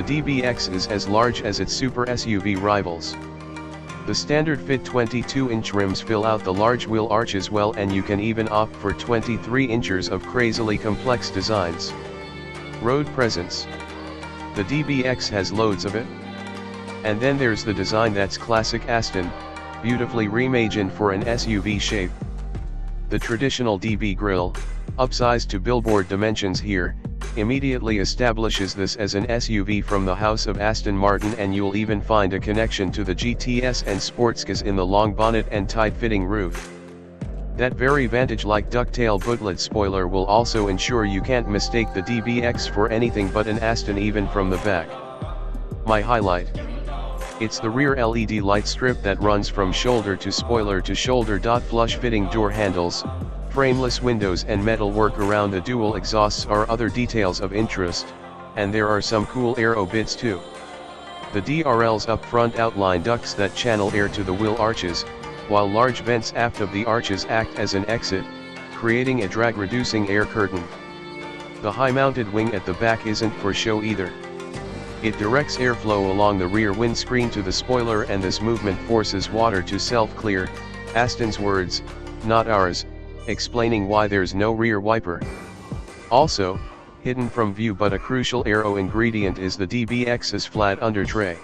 The DBX is as large as its super SUV rivals. The standard fit 22-inch rims fill out the large wheel arches well, and you can even opt for 23 inches of crazily complex designs. Road presence. The DBX has loads of it. And then there's the design that's classic Aston, beautifully reimagined for an SUV shape. The traditional DB grille, upsized to billboard dimensions here, immediately establishes this as an SUV from the house of Aston Martin, and you'll even find a connection to the GTS and Sportscars in the long bonnet and tight-fitting roof. That very Vantage-like ducktail bootlet spoiler will also ensure you can't mistake the DBX for anything but an Aston even from the back. My highlight. It's the rear LED light strip that runs from shoulder to spoiler to shoulder. Flush-fitting door handles, frameless windows and metal work around the dual exhausts are other details of interest, and there are some cool aero bits too. The DRL's up front outline ducts that channel air to the wheel arches, while large vents aft of the arches act as an exit, creating a drag-reducing air curtain. The high-mounted wing at the back isn't for show either. It directs airflow along the rear windscreen to the spoiler, and this movement forces water to self-clear, Aston's words, not ours, explaining why there's no rear wiper. Also, hidden from view but a crucial aero ingredient is the DBX's flat under tray.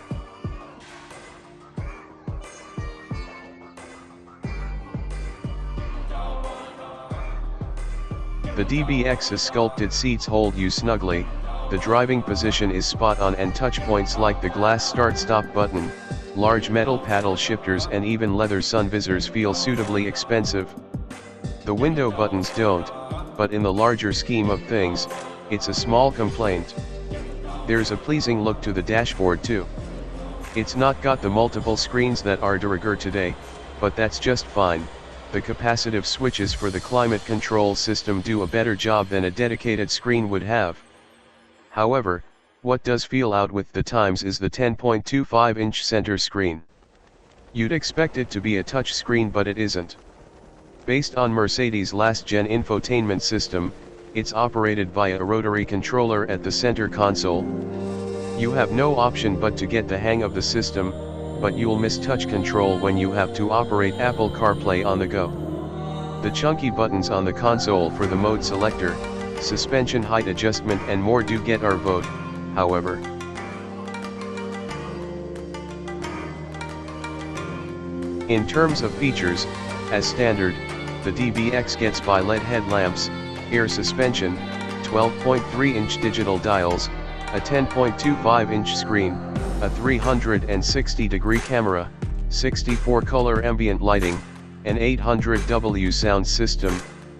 The DBX's sculpted seats hold you snugly, the driving position is spot on, and touch points like the glass start-stop button, large metal paddle shifters and even leather sun visors feel suitably expensive. The window buttons don't, but in the larger scheme of things, it's a small complaint. There's a pleasing look to the dashboard too. It's not got the multiple screens that are de rigueur today, but that's just fine. The capacitive switches for the climate control system do a better job than a dedicated screen would have. However, what does feel out with the times is the 10.25-inch center screen. You'd expect it to be a touch screen, but it isn't. Based on Mercedes' last-gen infotainment system, it's operated via a rotary controller at the center console. You have no option but to get the hang of the system, but you'll miss touch control when you have to operate Apple CarPlay on the go. The chunky buttons on the console for the mode selector, suspension height adjustment and more do get our vote, however. In terms of features, as standard, the DBX gets bi-LED headlamps, air suspension, 12.3-inch digital dials, a 10.25-inch screen, a 360-degree camera, 64-color ambient lighting, an 800W sound system,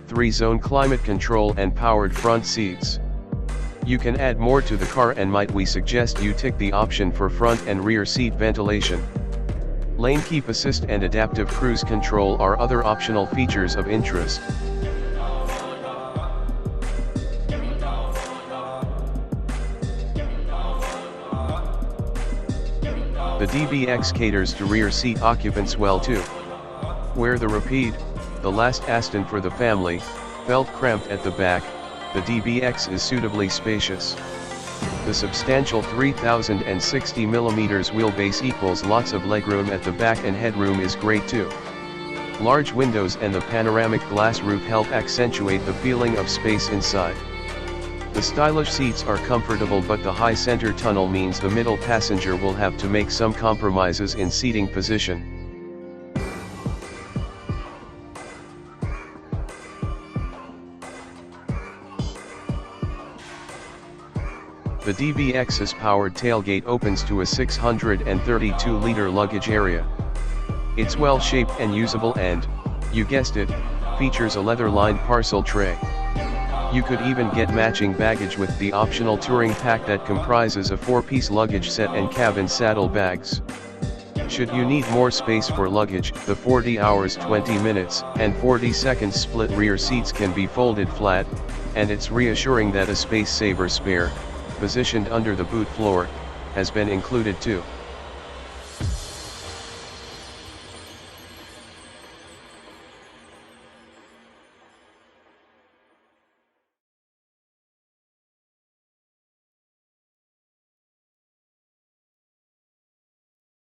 3-zone climate control and powered front seats. You can add more to the car, and might we suggest you tick the option for front and rear seat ventilation. Lane keep assist and adaptive cruise control are other optional features of interest. The DBX caters to rear seat occupants well too. Where the Rapide, the last Aston for the family, felt cramped at the back, the DBX is suitably spacious. The substantial 3060mm wheelbase equals lots of legroom at the back, and headroom is great too. Large windows and the panoramic glass roof help accentuate the feeling of space inside. The stylish seats are comfortable, but the high center tunnel means the middle passenger will have to make some compromises in seating position. The DBX's powered tailgate opens to a 632-liter luggage area. It's well shaped and usable and, you guessed it, features a leather-lined parcel tray. You could even get matching baggage with the optional touring pack that comprises a 4-piece luggage set and cabin saddle bags. Should you need more space for luggage, the 40 hours 20 minutes and 40 seconds split rear seats can be folded flat, and it's reassuring that a space-saver spare, positioned under the boot floor, has been included too.